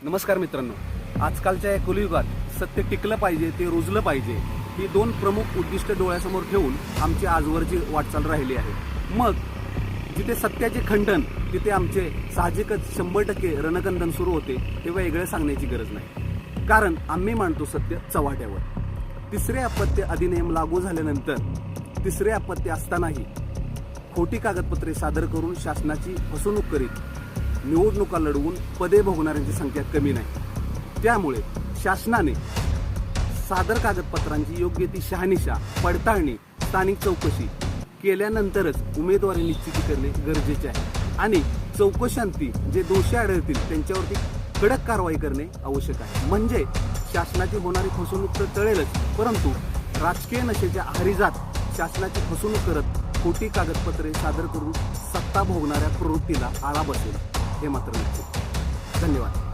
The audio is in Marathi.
नमस्कार मित्रांनो, आजकालच्या या कलियुगात सत्य टिकलं पाहिजे, ते रुजलं पाहिजे, ही दोन प्रमुख उद्दिष्ट डोळ्यासमोर ठेवून आमची आजवरची वाटचाल राहिली आहे. मग जिथे सत्याचे खंडन तिथे आमचे साहजिकच 100% रणकंदन सुरू होते. ते वेगळं सांगण्याची गरज नाही, कारण आम्ही मांडतो सत्य चव्हाट्यावर. तिसरे अपत्य अधिनियम लागू झाल्यानंतर तिसरे अपत्य असतानाही खोटी कागदपत्रे सादर करून शासनाची फसवणूक करीत निवडणुका लढवून पदे भोगणाऱ्यांची संख्या कमी नाही. त्यामुळे शासनाने सादर कागदपत्रांची योग्य ती शहानिशा, पडताळणी, स्थानिक चौकशी केल्यानंतरच उमेदवारी निश्चिती करणे गरजेचे आहे. आणि चौकशांती जे दोषी आढळतील त्यांच्यावरती कडक कारवाई करणे आवश्यक आहे. म्हणजे शासनाची होणारी फसवणूक तर टळेलच, परंतु राजकीय नशेच्या आहारी जात शासनाची फसवणूक करत खोटी कागदपत्रे सादर करून सत्ता भोगणाऱ्या प्रवृत्तीला आळा बसेल, हे मात्र नक्की. धन्यवाद.